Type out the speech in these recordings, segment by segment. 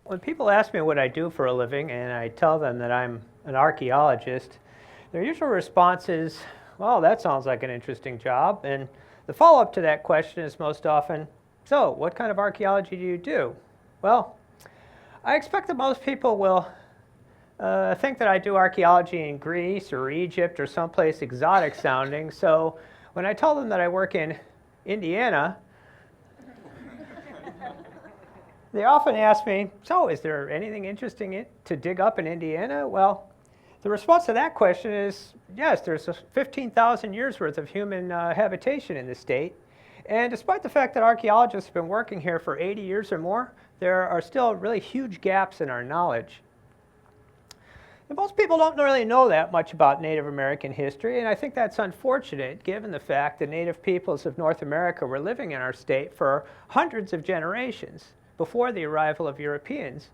When people ask me what I do for a living and I tell them that I'm an archaeologist, their usual response is, well, that sounds like an interesting job. And the follow-up to that question is most often, so what kind of archaeology do you do? Well, I expect that most people will think that I do archaeology in Greece or Egypt or someplace exotic sounding. So when I tell them that I work in Indiana, they often ask me, so is there anything interesting to dig up in Indiana? Well, the response to that question is, yes, there's 15,000 years worth of human habitation in the state. And despite the fact that archaeologists have been working here for 80 years or more, there are still really huge gaps in our knowledge. And most people don't really know that much about Native American history, and I think that's unfortunate given the fact that Native peoples of North America were living in our state for hundreds of generations before the arrival of Europeans,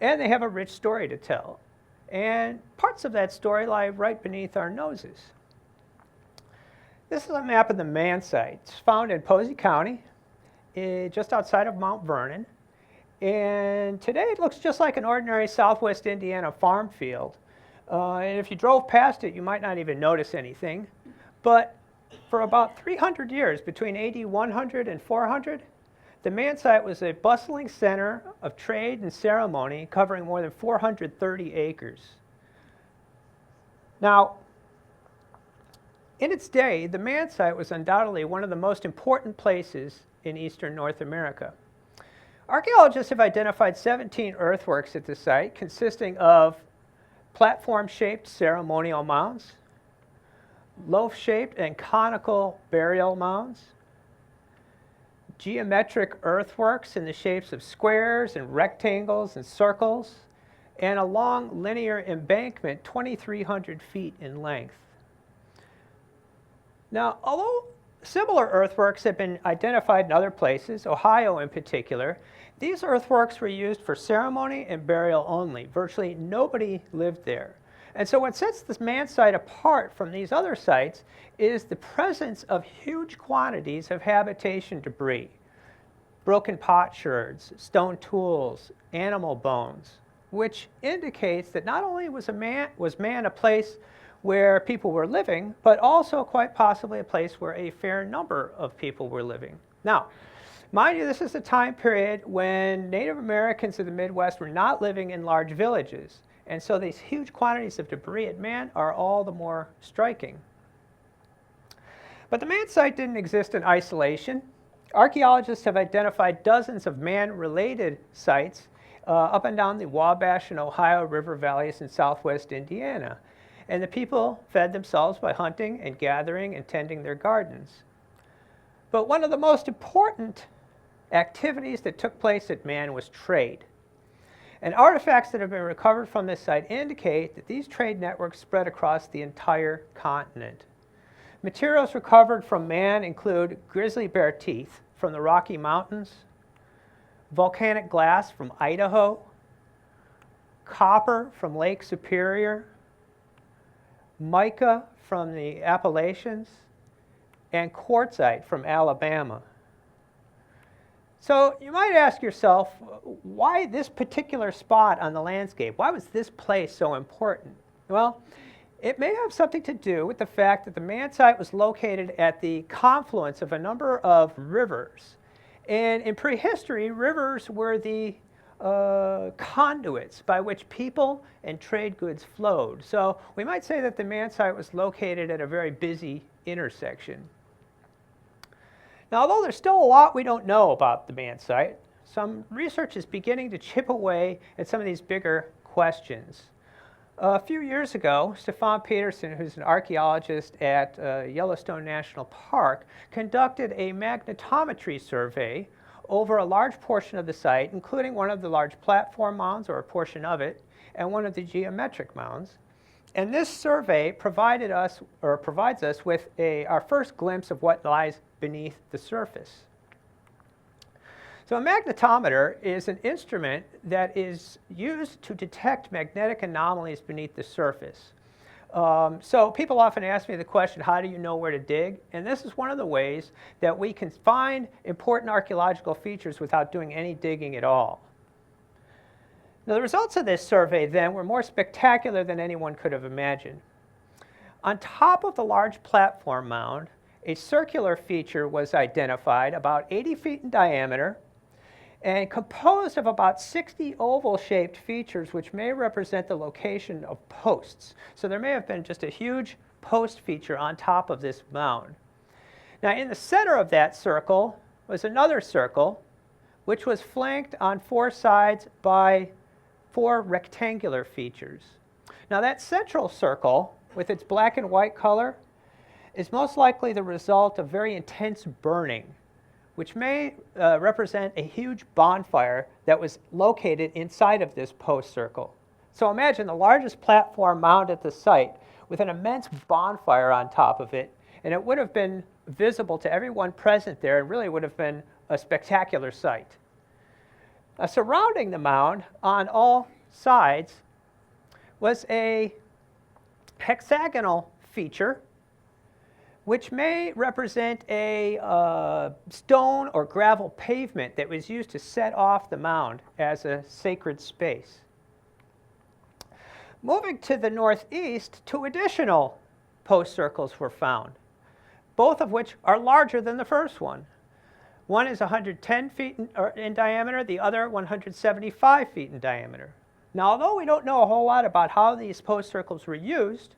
and they have a rich story to tell. And parts of that story lie right beneath our noses. This is a map of the Mann Site. It's found in Posey County, just outside of Mount Vernon. And today it looks just like an ordinary southwest Indiana farm field. And if you drove past it, you might not even notice anything. But for about 300 years, between AD 100 and 400, the Mann Site was a bustling center of trade and ceremony covering more than 430 acres. Now, in its day, the Mann Site was undoubtedly one of the most important places in eastern North America. Archaeologists have identified 17 earthworks at the site consisting of platform-shaped ceremonial mounds, loaf-shaped and conical burial mounds, geometric earthworks in the shapes of squares and rectangles and circles, and a long linear embankment 2,300 feet in length. Now, although similar earthworks have been identified in other places, Ohio in particular, these earthworks were used for ceremony and burial only. Virtually nobody lived there. And so what sets this Mann Site apart from these other sites is the presence of huge quantities of habitation debris, broken potsherds, stone tools, animal bones, which indicates that not only was Man a place where people were living, but also quite possibly a place where a fair number of people were living. Now, mind you, this is a time period when Native Americans of the Midwest were not living in large villages. And so these huge quantities of debris at Man are all the more striking. But the Mann Site didn't exist in isolation. Archaeologists have identified dozens of man-related sites up and down the Wabash and Ohio River valleys in southwest Indiana. And the people fed themselves by hunting and gathering and tending their gardens. But one of the most important activities that took place at Man was trade. And artifacts that have been recovered from this site indicate that these trade networks spread across the entire continent. Materials recovered from Man include grizzly bear teeth from the Rocky Mountains, volcanic glass from Idaho, copper from Lake Superior, mica from the Appalachians, and quartzite from Alabama. So you might ask yourself, why this particular spot on the landscape? Why was this place so important? Well, it may have something to do with the fact that the Mann Site was located at the confluence of a number of rivers. And in prehistory, rivers were the conduits by which people and trade goods flowed. So we might say that the Mann Site was located at a very busy intersection. Now, although there's still a lot we don't know about the Mann Site, some research is beginning to chip away at some of these bigger questions. A few years ago, Stefan Peterson, who's an archaeologist at Yellowstone National Park, conducted a magnetometry survey over a large portion of the site, including one of the large platform mounds, or a portion of it, and one of the geometric mounds. And this survey provides us with our first glimpse of what lies beneath the surface. So a magnetometer is an instrument that is used to detect magnetic anomalies beneath the surface. So people often ask me the question, how do you know where to dig? And this is one of the ways that we can find important archaeological features without doing any digging at all. Now, the results of this survey then were more spectacular than anyone could have imagined. On top of the large platform mound, a circular feature was identified about 80 feet in diameter and composed of about 60 oval-shaped features which may represent the location of posts. So there may have been just a huge post feature on top of this mound. Now, in the center of that circle was another circle which was flanked on 4 sides by 4 rectangular features. Now, that central circle with its black and white color is most likely the result of very intense burning, which may represent a huge bonfire that was located inside of this post circle. So imagine the largest platform mound at the site with an immense bonfire on top of it, and it would have been visible to everyone present there and really would have been a spectacular sight. Surrounding the mound on all sides was a hexagonal feature which may represent a stone or gravel pavement that was used to set off the mound as a sacred space. Moving to the northeast, 2 additional post circles were found, both of which are larger than the first one. One is 110 feet in diameter, the other 175 feet in diameter. Now, although we don't know a whole lot about how these post circles were used,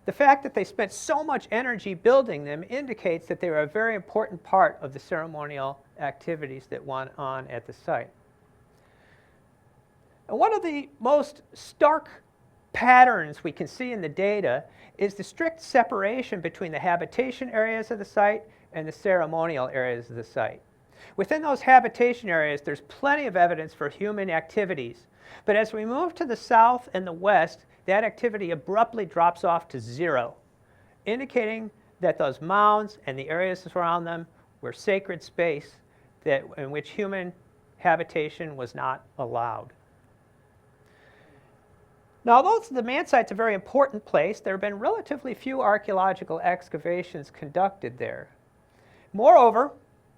the fact that they spent so much energy building them indicates that they were a very important part of the ceremonial activities that went on at the site. And one of the most stark patterns we can see in the data is the strict separation between the habitation areas of the site and the ceremonial areas of the site. Within those habitation areas, there's plenty of evidence for human activities. But as we move to the south and the west, that activity abruptly drops off to 0, indicating that those mounds and the areas around them were sacred space in which human habitation was not allowed. Now, although the Mann Site's a very important place, there have been relatively few archaeological excavations conducted there. Moreover,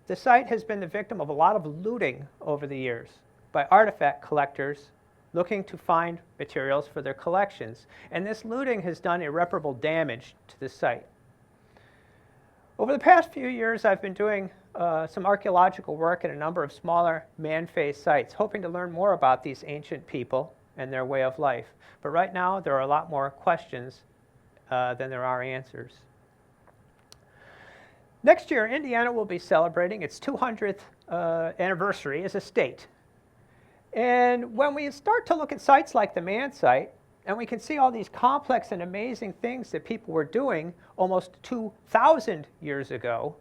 the site has been the victim of a lot of looting over the years by artifact collectors looking to find materials for their collections, and this looting has done irreparable damage to the site. Over the past few years, I've been doing some archaeological work at a number of smaller man-faced sites, hoping to learn more about these ancient people and their way of life. But right now, there are a lot more questions than there are answers. Next year, Indiana will be celebrating its 200th anniversary as a state. And when we start to look at sites like the Mann Site, and we can see all these complex and amazing things that people were doing almost 2,000 years ago,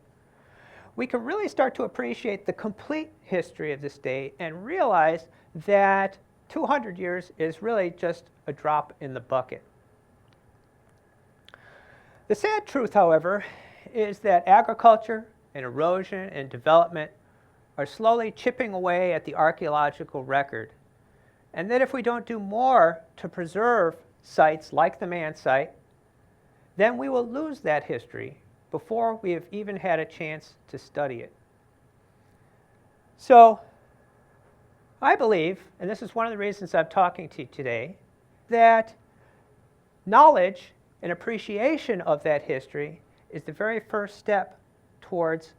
we can really start to appreciate the complete history of the state and realize that 200 years is really just a drop in the bucket. The sad truth, however, is that agriculture and erosion and development are slowly chipping away at the archaeological record, and that if we don't do more to preserve sites like the Mann Site, then we will lose that history before we have even had a chance to study it. So, I believe, and this is one of the reasons I'm talking to you today, that knowledge and appreciation of that history is the very first step towards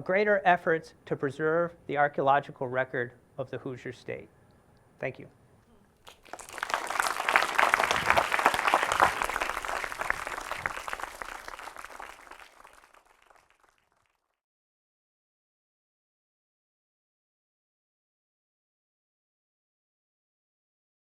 greater efforts to preserve the archaeological record of the Hoosier State. Thank you.